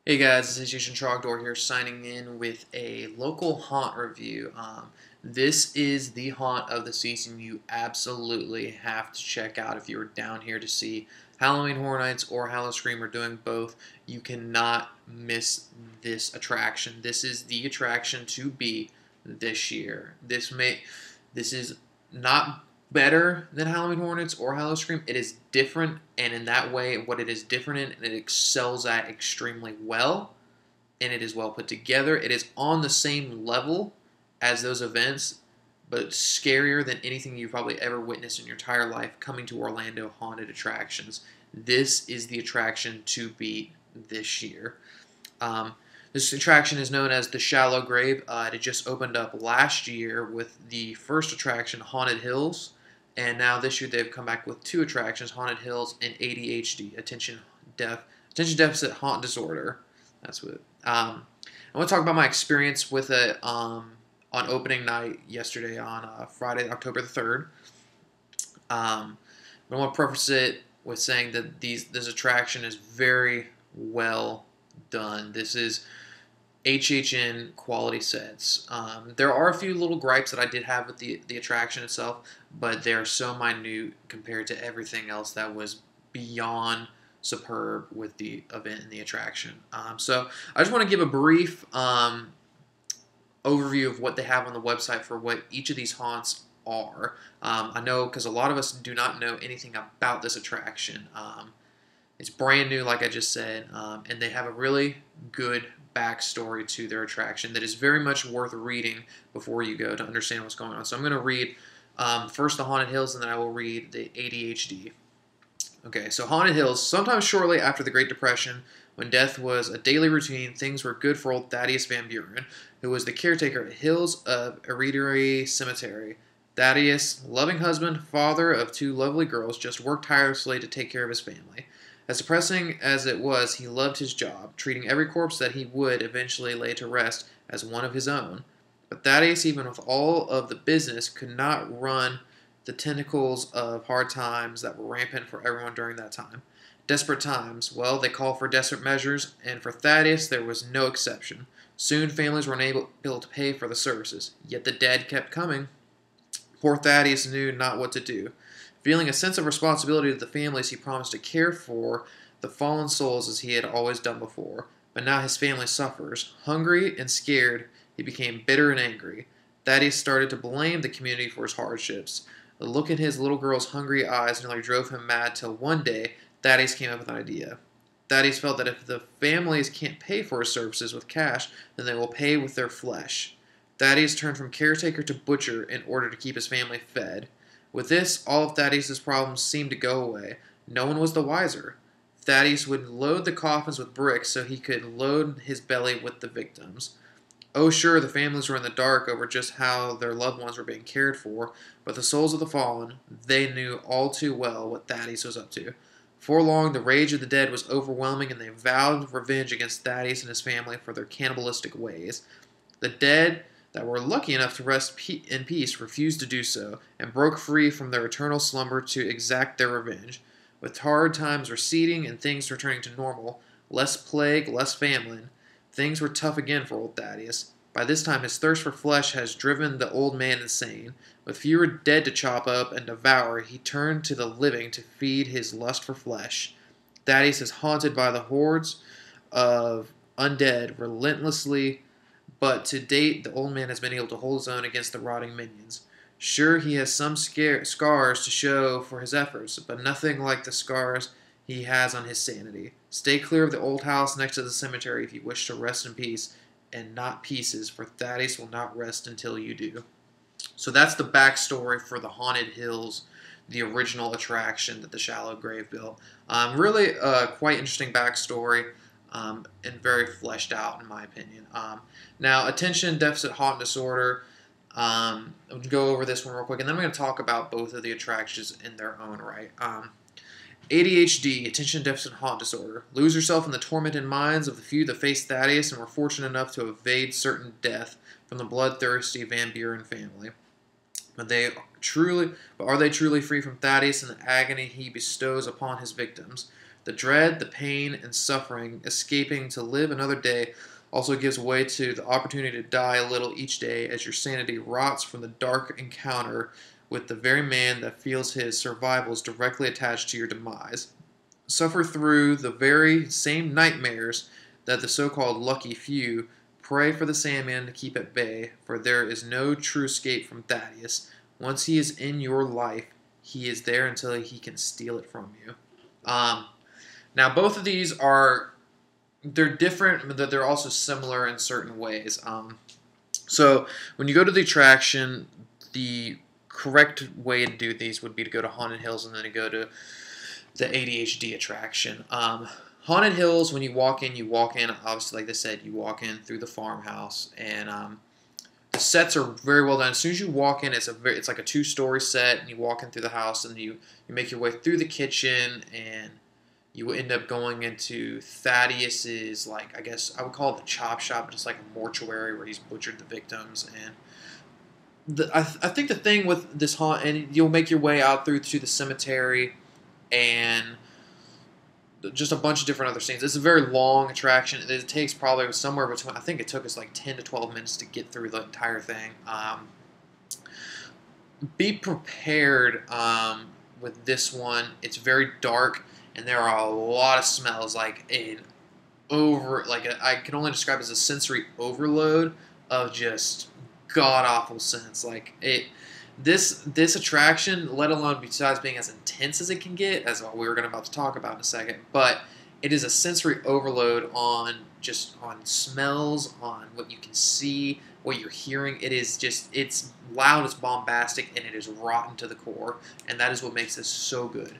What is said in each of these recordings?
Hey guys, this is Jason Trogdor here signing in with a local haunt review. This is the haunt of the season you absolutely have to check out if you're down here to see Halloween Horror Nights or Howl-O-Scream or doing both. You cannot miss this attraction. This is the attraction to be this year. This is not better than Halloween Horror Nights or Howl-O-Scream. It is different, and in that way, what it is different in, it excels at extremely well, and it is well put together. It is on the same level as those events, but it's scarier than anything you've probably ever witnessed in your entire life coming to Orlando haunted attractions. This is the attraction to beat this year. Um, this attraction is known as the Shallow Grave. It just opened up last year with the first attraction, Haunted Hills. And now this year they've come back with two attractions, Haunted Hills and ADHD, Attention Deficit Haunt Disorder. That's what. I want to talk about my experience with it on opening night yesterday on Friday, October the 3rd. I want to preface it with saying that this attraction is very well done. This is HHN quality sets. There are a few little gripes that I did have with the attraction itself, but they're so minute compared to everything else that was beyond superb with the event and the attraction. So I just want to give a brief overview of what they have on the website for what each of these haunts are. I know because a lot of us do not know anything about this attraction. It's brand new, like I just said, and they have a really good backstory to their attraction that is very much worth reading before you go to understand what's going on. So I'm going to read first the Haunted Hills, and then I will read the ADHD. Okay, so Haunted Hills. Sometime shortly after the Great Depression, when death was a daily routine, things were good for old Thaddeus Van Buren, who was the caretaker at Hills of Hereditary Cemetery. Thaddeus, loving husband, father of two lovely girls, just worked tirelessly to take care of his family. As depressing as it was, he loved his job, treating every corpse that he would eventually lay to rest as one of his own. But Thaddeus, even with all of the business, could not run the tentacles of hard times that were rampant for everyone during that time. Desperate times, well, they call for desperate measures, and for Thaddeus there was no exception. Soon families were unable to pay for the services, yet the dead kept coming. Poor Thaddeus knew not what to do. Feeling a sense of responsibility to the families, he promised to care for the fallen souls as he had always done before. But now his family suffers. Hungry and scared, he became bitter and angry. Thaddeus started to blame the community for his hardships. The look in his little girl's hungry eyes nearly drove him mad till one day Thaddeus came up with an idea. Thaddeus felt that if the families can't pay for his services with cash, then they will pay with their flesh. Thaddeus turned from caretaker to butcher in order to keep his family fed. With this, all of Thaddeus' problems seemed to go away. No one was the wiser. Thaddeus would load the coffins with bricks so he could load his belly with the victims. Oh, sure, the families were in the dark over just how their loved ones were being cared for, but the souls of the fallen, they knew all too well what Thaddeus was up to. Before long, the rage of the dead was overwhelming, and they vowed revenge against Thaddeus and his family for their cannibalistic ways. The dead that were lucky enough to rest in peace refused to do so, and broke free from their eternal slumber to exact their revenge. With hard times receding and things returning to normal, less plague, less famine, things were tough again for old Thaddeus. By this time, his thirst for flesh has driven the old man insane. With fewer dead to chop up and devour, he turned to the living to feed his lust for flesh. Thaddeus is haunted by the hordes of undead relentlessly, but to date, the old man has been able to hold his own against the rotting minions. Sure, he has some scars to show for his efforts, but nothing like the scars he has on his sanity. Stay clear of the old house next to the cemetery if you wish to rest in peace, and not pieces, for Thaddeus will not rest until you do. So that's the backstory for the Haunted Hills, the original attraction that the Shallow Grave built. Really quite interesting backstory. And very fleshed out, in my opinion. Now, attention deficit haunt disorder. I'm going to go over this one real quick, and then I'm going to talk about both of the attractions in their own right. ADHD, attention deficit haunt disorder. Lose yourself in the tormented minds of the few that faced Thaddeus and were fortunate enough to evade certain death from the bloodthirsty Van Buren family. But are they truly free from Thaddeus and the agony he bestows upon his victims? The dread, the pain, and suffering, escaping to live another day, also gives way to the opportunity to die a little each day as your sanity rots from the dark encounter with the very man that feels his survival is directly attached to your demise. Suffer through the very same nightmares that the so-called lucky few pray for the Sandman to keep at bay, for there is no true escape from Thaddeus. Once he is in your life, he is there until he can steal it from you. Um, Now, both of these they're different, but they're also similar in certain ways. So when you go to the attraction, the correct way to do these would be to go to Haunted Hills and then to go to the ADHD attraction. Haunted Hills, when you walk in, obviously, like they said, you walk in through the farmhouse, and the sets are very well done. As soon as you walk in, it's like a 2-story set, and you walk in through the house, and you make your way through the kitchen, and you end up going into Thaddeus's, like, I guess I would call it the chop shop, just like a mortuary where he's butchered the victims. And I think the thing with this haunt, and you'll make your way out through to the cemetery and just a bunch of different other scenes. It's a very long attraction. It takes probably somewhere between, I think it took us like 10 to 12 minutes to get through the entire thing. Be prepared with this one. It's very dark. And there are a lot of smells, I can only describe it as a sensory overload of just god awful scents. This attraction, let alone besides being as intense as it can get, as we were about to talk about in a second, but it is a sensory overload on smells, on what you can see, what you're hearing. It's loud, it's bombastic, and it is rotten to the core, and that is what makes this so good.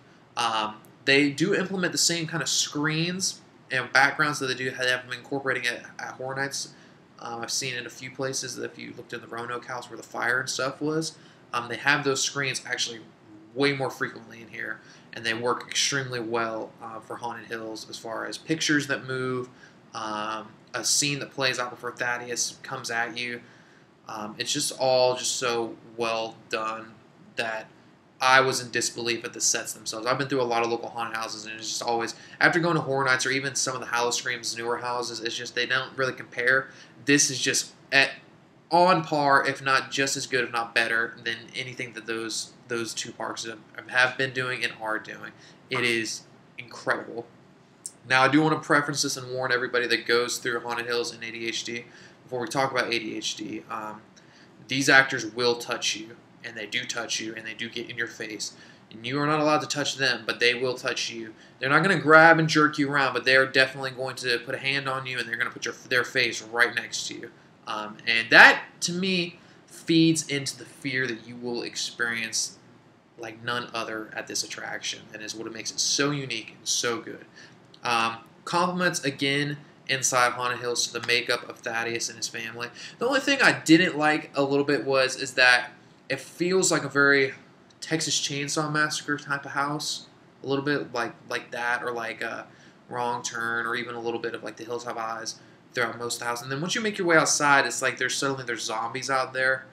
They do implement the same kind of screens and backgrounds that they do have them incorporating at Horror Nights. I've seen it a few places that if you looked in the Roanoke house where the fire and stuff was, they have those screens actually way more frequently in here, and they work extremely well for Haunted Hills as far as pictures that move, a scene that plays out before Thaddeus comes at you. It's just all so well done that I was in disbelief at the sets themselves. I've been through a lot of local haunted houses, and it's just always, after going to Horror Nights or even some of the Howl-O-Scream's newer houses, it's just they don't really compare. This is just on par, if not just as good, if not better, than anything that those 2 parks have been doing and are doing. It is incredible. Now, I do want to preference this and warn everybody that goes through Haunted Hills and ADHD, before we talk about ADHD, these actors will touch you. And they do touch you, and they do get in your face. And you are not allowed to touch them, but they will touch you. They're not going to grab and jerk you around, but they are definitely going to put a hand on you, and they're going to put their face right next to you. And that, to me, feeds into the fear that you will experience like none other at this attraction. And is what makes it so unique and so good. Compliments, again, inside Haunted Hills to the makeup of Thaddeus and his family. The only thing I didn't like a little bit is that it feels like a very Texas Chainsaw Massacre type of house, a little bit like that, or like a Wrong Turn, or even a little bit of like The Hills Have Eyes throughout most of the house. And then once you make your way outside, it's like there's zombies out there,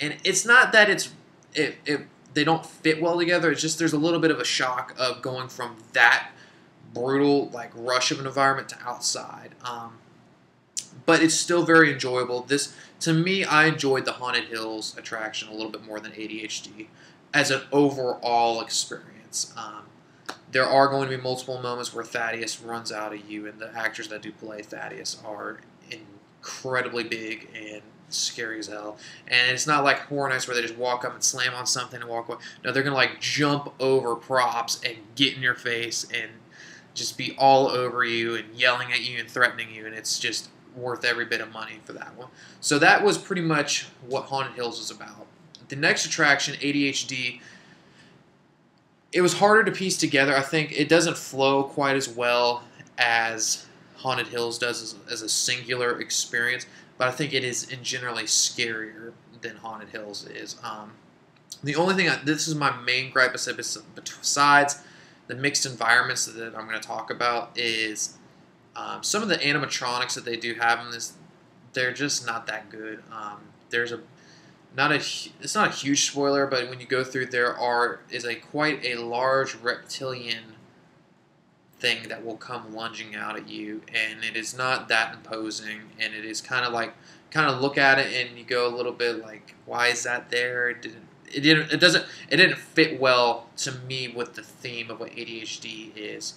and it's not that they don't fit well together. It's just there's a little bit of a shock of going from that brutal rush of an environment to outside. But it's still very enjoyable. To me, I enjoyed the Haunted Hills attraction a little bit more than ADHD as an overall experience. There are going to be multiple moments where Thaddeus runs out of you, and the actors that do play Thaddeus are incredibly big and scary as hell. And it's not like Horror Nights where they just walk up and slam on something and walk away. No, they're going to jump over props and get in your face and just be all over you and yelling at you and threatening you, and it's just worth every bit of money for that one. So that was pretty much what Haunted Hills is about. The next attraction, ADHD, it was harder to piece together. I think it doesn't flow quite as well as Haunted Hills does as a singular experience, but I think it is in generally scarier than Haunted Hills is. The only thing, this is my main gripe, besides the mixed environments that I'm going to talk about, is some of the animatronics that they do have in this, they're just not that good. It's not a huge spoiler, but when you go through, there is quite a large reptilian thing that will come lunging out at you, and it is not that imposing, and it is kind of like, kind of look at it and you go a little bit like, why is that there? It didn't fit well to me with the theme of what ADHD is.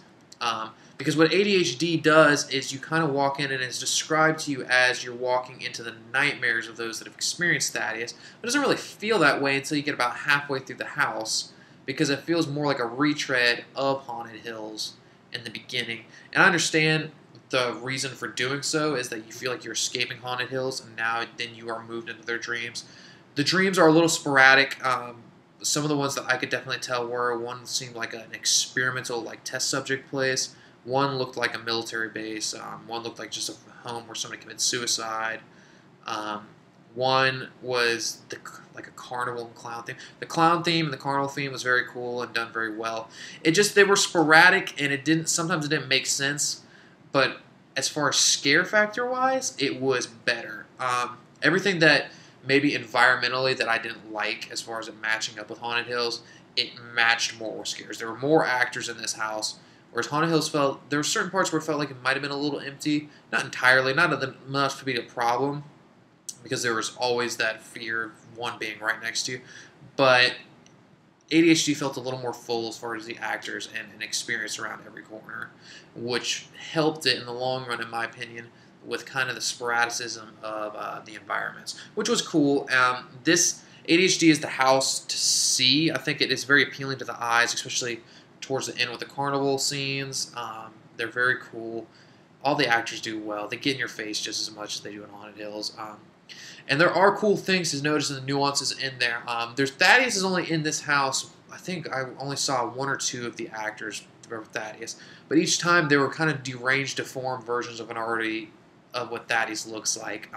Because what ADHD does is you kind of walk in and it's described to you as you're walking into the nightmares of those that have experienced Thaddeus. But it doesn't really feel that way until you get about halfway through the house, because it feels more like a retread of Haunted Hills in the beginning. And I understand the reason for doing so is that you feel like you're escaping Haunted Hills, and now then you are moved into their dreams. The dreams are a little sporadic. Some of the ones that I could definitely tell were, one seemed like an experimental, like, test subject place. One looked like a military base. One looked like just a home where somebody committed suicide. One was like a carnival and clown theme. The clown theme and the carnival theme was very cool and done very well. They were sporadic, and sometimes it didn't make sense. But as far as scare factor wise, it was better. Everything that maybe environmentally that I didn't like as far as it matching up with Haunted Hills, it matched more with scares. There were more actors in this house, whereas Haunted Hills there were certain parts where it felt like it might have been a little empty. Not entirely, not enough to be a problem, because there was always that fear of one being right next to you. But ADHD felt a little more full as far as the actors and an experience around every corner, which helped it in the long run, in my opinion, with kind of the sporadicism of the environments, which was cool. This ADHD is the house to see. I think it is very appealing to the eyes, especially towards the end with the carnival scenes. They're very cool. All the actors do well. They get in your face just as much as they do in Haunted Hills. And there are cool things to notice in the nuances in there. Thaddeus is only in this house. I think I only saw one or two of the actors for Thaddeus, but each time they were kind of deranged, deformed versions of what Thaddeus looks like.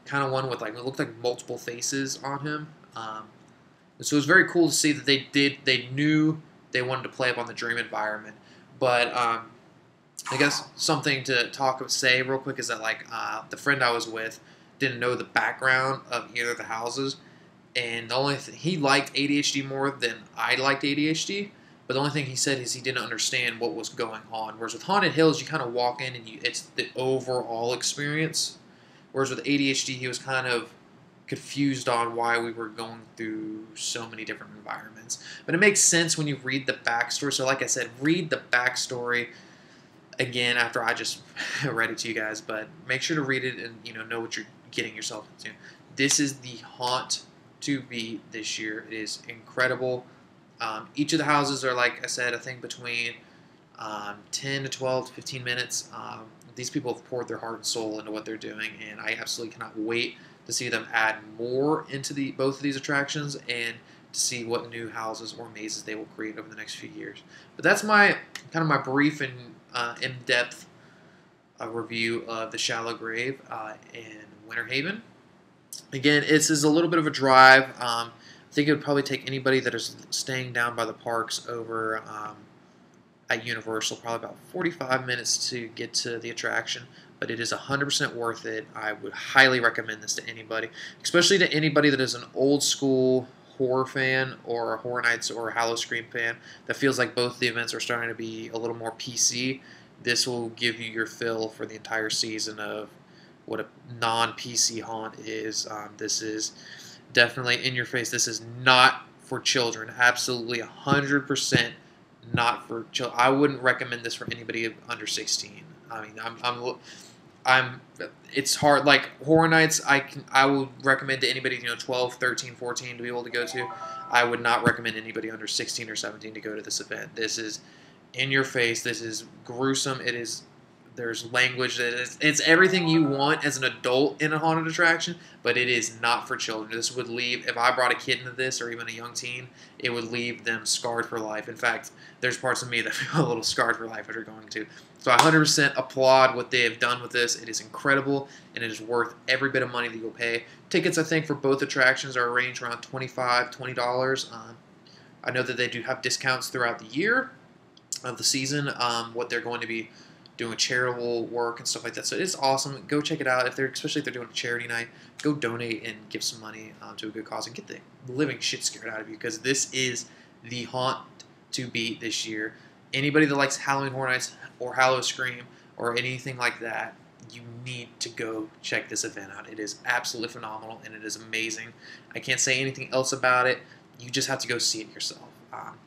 Kind of one with it looked like multiple faces on him. So it was very cool to see that they knew they wanted to play up on the dream environment. But I guess something to say real quick is that the friend I was with didn't know the background of either of the houses, and the only he liked ADHD more than I liked ADHD. But the only thing he said is he didn't understand what was going on. Whereas with Haunted Hills, you kind of walk in and it's the overall experience. Whereas with ADHD, he was kind of confused on why we were going through so many different environments. But it makes sense when you read the backstory. So like I said, read the backstory again after I just read it to you guys. But make sure to read it and know what you're getting yourself into. This is the haunt to beat this year. It is incredible. Each of the houses are, like I said, I think between 10 to 12 to 15 minutes. These people have poured their heart and soul into what they're doing, and I absolutely cannot wait to see them add more into both of these attractions and to see what new houses or mazes they will create over the next few years. But that's my brief and in-depth review of the Shallow Grave in Winter Haven. Again, this is a little bit of a drive. I think it would probably take anybody that is staying down by the parks over at Universal probably about 45 minutes to get to the attraction, but it is 100% worth it. I would highly recommend this to anybody, especially to anybody that is an old school horror fan or a Horror Nights or a Howl-O-Scream fan that feels like both the events are starting to be a little more PC. This will give you your fill for the entire season of what a non-PC haunt is. This is definitely in your face. This is not for children. Absolutely 100% not for children. I wouldn't recommend this for anybody under 16. I mean, it's hard. Like Horror Nights, I would recommend to anybody 12, 13, 14 to be able to go to. I would not recommend anybody under 16 or 17 to go to this event. This is in your face. This is gruesome. There's language. It's everything you want as an adult in a haunted attraction, but it is not for children. This would leave, if I brought a kid into this or even a young teen, it would leave them scarred for life. In fact, there's parts of me that feel a little scarred for life after going to. So I 100% applaud what they have done with this. It is incredible, and it is worth every bit of money that you'll pay. Tickets, I think, for both attractions are ranged around $25, $20. I know that they do have discounts throughout the year of the season, what they're going to be doing charitable work and stuff like that. So it's awesome. Go check it out. Especially if they're doing a charity night, go donate and give some money to a good cause and get the living shit scared out of you, because this is the haunt to beat this year. Anybody that likes Halloween Horror Nights or Howl-O-Scream or anything like that, you need to go check this event out. It is absolutely phenomenal and it is amazing. I can't say anything else about it. You just have to go see it yourself.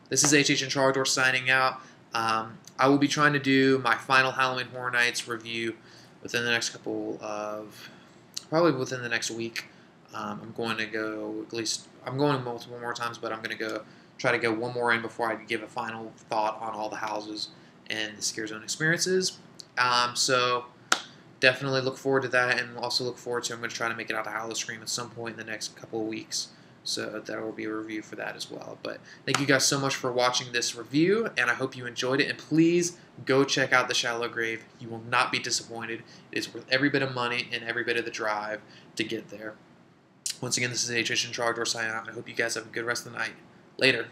This is HH and Trogdor signing out. I will be trying to do my final Halloween Horror Nights review within the next probably within the next week. I'm going to go I'm going multiple more times, but I'm going to try to go one more in before I give a final thought on all the houses and the Scare Zone experiences. So definitely look forward to that, and also look forward to I'm going to try to make it out to Howl-O-Scream at some point in the next couple of weeks. So there will be a review for that as well. But thank you guys so much for watching this review, and I hope you enjoyed it. And please go check out the Shallow Grave. You will not be disappointed. It is worth every bit of money and every bit of the drive to get there. Once again, this is HH and Trogdor signing out. I hope you guys have a good rest of the night. Later.